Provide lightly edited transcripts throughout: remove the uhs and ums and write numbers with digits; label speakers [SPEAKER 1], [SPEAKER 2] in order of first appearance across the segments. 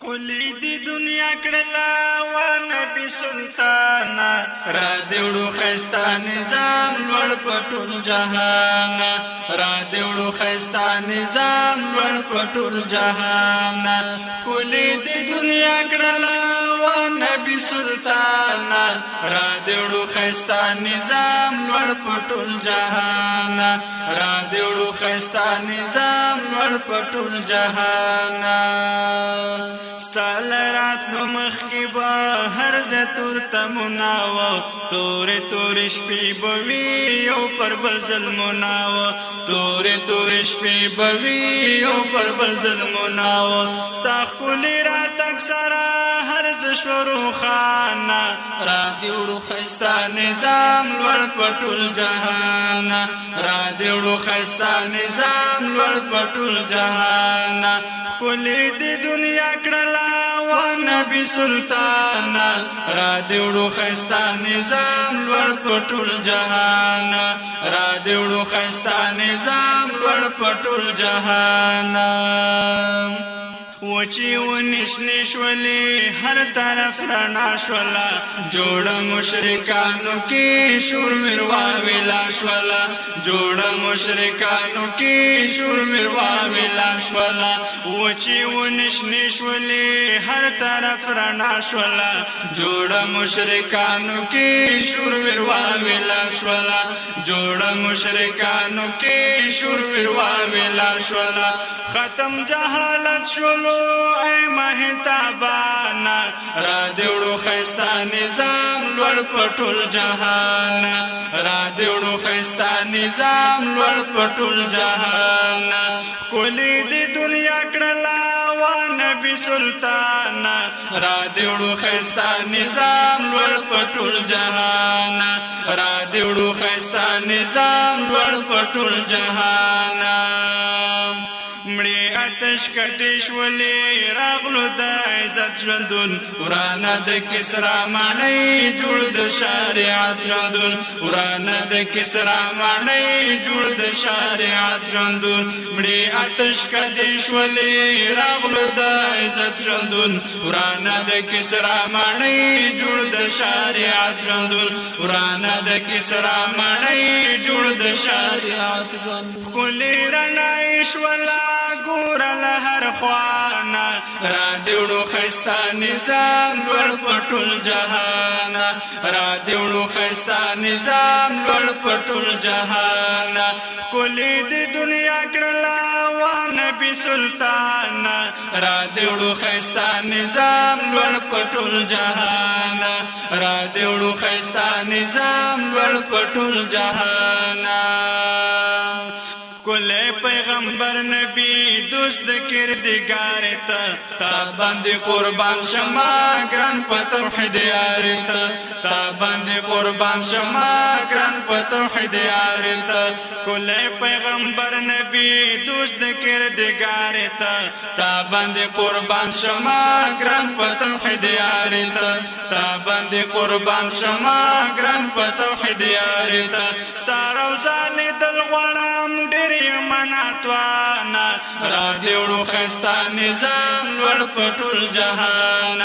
[SPEAKER 1] کلی دی دنیا کړلا و نبی سلطانا را دیوړو خستا نظام لوړ پټول جهان را دیوړو خستا نظام لوړ پټول جهان کلی دی دنیا کړلا و نبی سلطانا را دیوړو خستا نظام لوړ پټول جهان را دیوړو خستا نظام لوړ پټول جهان ستال رات نو مخی با هر زتور تمناو تور تور شپی بوی یو پر بل ظلمناو تور تور شپی بوی یو پر بل ظلمناو ستا خلی رات اکثرا هر زشورو خانا را دیوړو خستا نظام لوړ پټول جهان را دیوړو خستا نظام لوړ پټول جهان کلی دی دنیا کړلا و نبی سلطانا را دیوړو خستا نظام لوړ پټول جهان را دیوړو خستا نظام لوړ پټول جهان وچی و نشنی شولی هر طرف رنا شولا جوڑا مشرکانو کی شور مرواویلا شولا جوڑا مشرکانو کی شور مرواویلا شولا وچی و نشنی شولی هر طرف رنا شولا جوڑا مشرکانو کی شور مرواویلا شولا جوڑا مشرکانو کی شور مرواویلا شولا ختم جہالت شولو اے مہتابانا را دیوڑو خستا نظام لوڑ پٹول جہان را دیوڑو خستا نظام لوڑ پٹول جہان کلی دی دنیا کڑلا و نبی سلطانا را دیوڑو خستا نظام لوڑ پٹول جہان را دیوڑو خستا نظام لوڑ پٹول جہان مړی آتش کدیش ولی راغلو د عزت ژوندون ورانه د کسرا معنی جوړ د شریعت ژوندون ورانه د کسرا معنی جوړ د شریعت ژوندون مړی آتش کدیش ولی راغلو د عزت ژوندون ورانه د کسرا معنی جوړ د شریعت ژوندون ورانه د کسرا معنی جوړ د شریعت ژوندون کلی رڼایش ولا ګور لهر خوانا را دیوړو خستا نظام لوړ پټول جهان را دیوړو خستا نظام لوړ پټول جهان کلی دی دنیا کړلا و نبی سلطان را دیوړو خستا نظام لوړ پټول جهان را دیوړو خستا نظام لوړ پټول جهان کل پیغمبر نبی دوست کردگار تا باندې قربان شما ګران په توحید یارت تا باندې قربان شما ګران په توحید یارت کل پیغمبر نبی دوست کردگار تا باندې قربان شما ګران په توحید یارت تا باندې قربان شما ګران په توحید یارت ستارو زالي دل غړم ډېر مناتوانا را دیوړو خستا نظام لوړ پټول جهان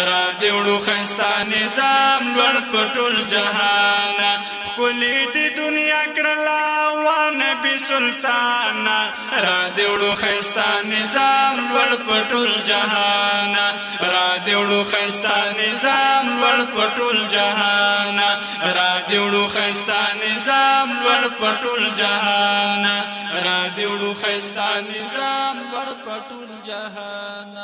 [SPEAKER 1] را دیوړو خستا نظام لوړ پټول جهان کلی دی دنیا کړلا و نبی سلطان را دیوړو خستا نظام لوړ پټول جهان را دیوړو خستا نظام لوړ پټول جهان را دیوړو خستا نظام لوړ پټول جهان را دیوړو خستا نظام لوړ پټول جهان